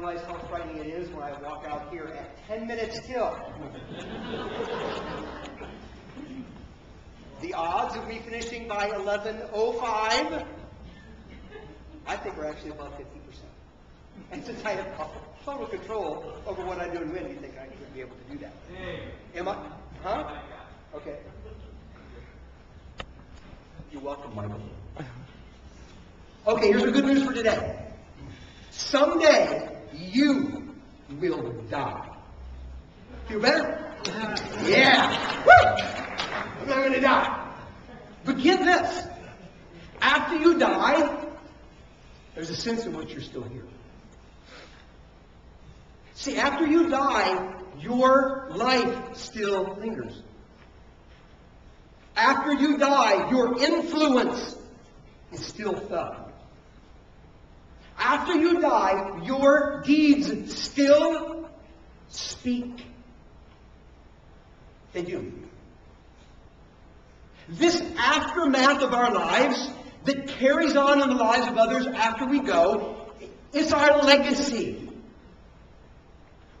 realize how frightening it is when I walk out here at 10 minutes till. The odds of me finishing by 11:05, I think are actually above 50%. And since I have total control over what I do and when, you think I should be able to do that. Am I? Huh? Okay. You're welcome, Michael. Okay, here's the good news for today. Someday, you will die. Feel better? Yeah! Woo! I'm not going to die. But get this. After you die, there's a sense in which you're still here. See, after you die, your life still lingers. After you die, your influence is still felt. After you die, your deeds still speak. They do. This aftermath of our lives that carries on in the lives of others after we go is our legacy.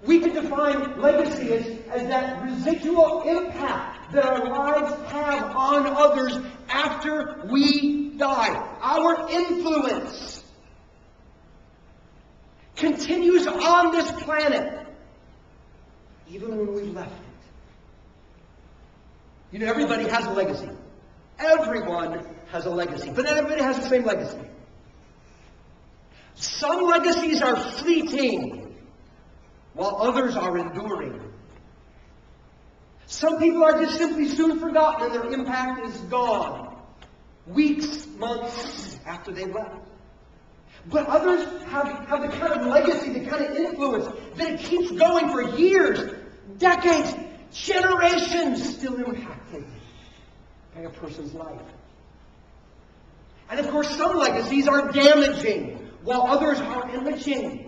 We can define legacy as that residual impact that our lives have on others after we die. Our influence continues on this planet even when we've left it. You know, everybody has a legacy. Everyone has a legacy, but not everybody has the same legacy. Some legacies are fleeting, while others are enduring. Some people are just simply soon forgotten and their impact is gone. Weeks, months after they left. But others have the kind of legacy, the kind of influence that it keeps going for years, decades, generations, still impacted by a person's life. And of course, some legacies are damaging, while others are enriching.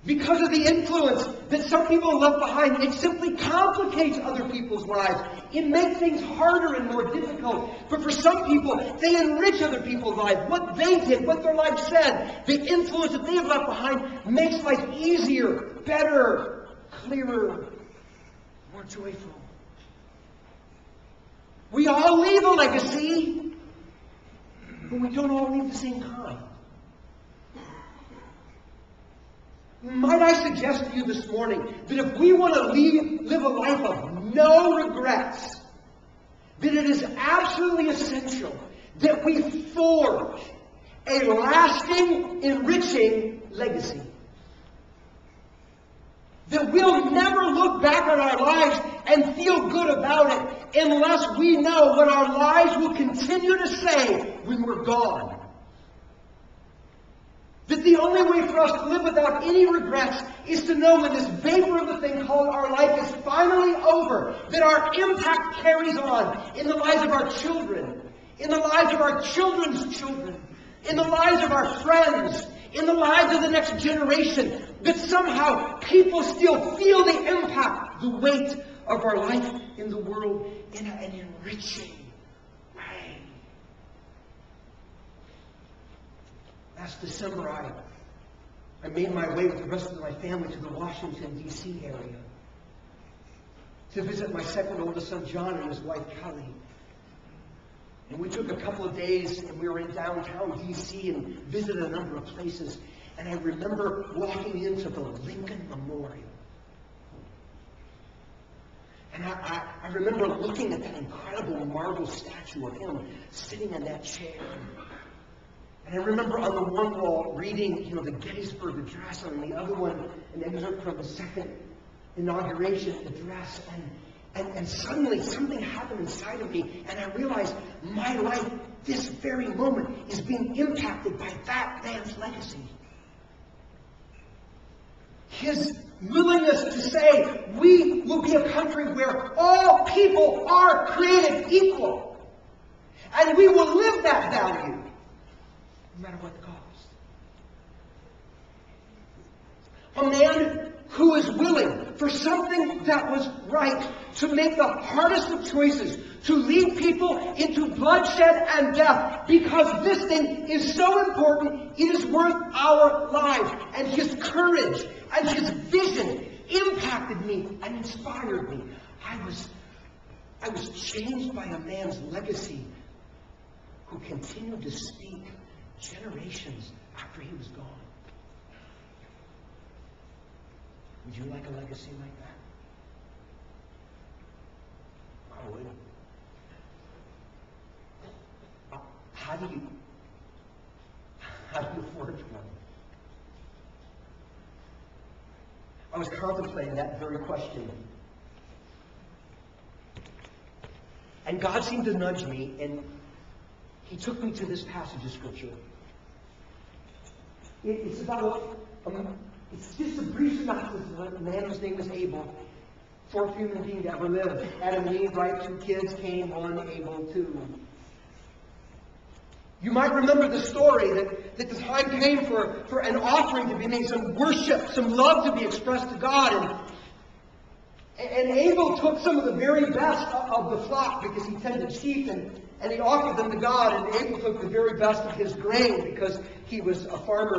Because of the influence that some people left behind, it simply complicates other people's lives. It makes things harder and more difficult. But for some people, they enrich other people's lives. What they did, what their life said, the influence that they have left behind makes life easier, better, clearer, more joyful. We all leave a legacy, but we don't all leave the same kind. Might I suggest to you this morning that if we want to live a life of no regrets, that it is absolutely essential that we forge a lasting, enriching legacy. That we'll never look back on our lives and feel good about it unless we know what our lives will continue to say when we're gone. That the only way for us to live without any regrets is to know when this vapor of the thing called our life is finally over, that our impact carries on in the lives of our children, in the lives of our children's children, in the lives of our friends, in the lives of the next generation, that somehow people still feel the impact, the weight of our life in the world in an enriching way. Last December, I made my way with the rest of my family to the Washington, D.C. area to visit my second oldest son, John, and his wife, Kelly. And we took a couple of days, and we were in downtown D.C. and visited a number of places. And I remember walking into the Lincoln Memorial. And I remember looking at that incredible marble statue of him sitting in that chair. And I remember on the one wall reading, the Gettysburg Address, and on the other one, an excerpt from the second inauguration address. And suddenly something happened inside of me, and I realized my life, this very moment, is being impacted by that man's legacy. His willingness to say, we will be a country where all people are created equal. And we will live that value, no matter what the cost. A man who is willing for something that was right to make the hardest of choices, to lead people into bloodshed and death, because this thing is so important, it is worth our lives. And his courage and his vision impacted me and inspired me. I was changed by a man's legacy who continued to speak generations after he was gone. Would you like a legacy like that? I would. How do you forge one? I was contemplating that very question. And God seemed to nudge me, and he took me to this passage of Scripture. It's about it's just a brief synopsis of a man whose name was Abel, fourth human being to ever live. Adam and Eve, right? 2 kids, Cain 1, Abel 2. You might remember the story that the time came for an offering to be made, some worship, some love to be expressed to God. And Abel took some of the very best of the flock because he tended sheep, and he offered them to God. And Abel took the very best of his grain because he was a farmer.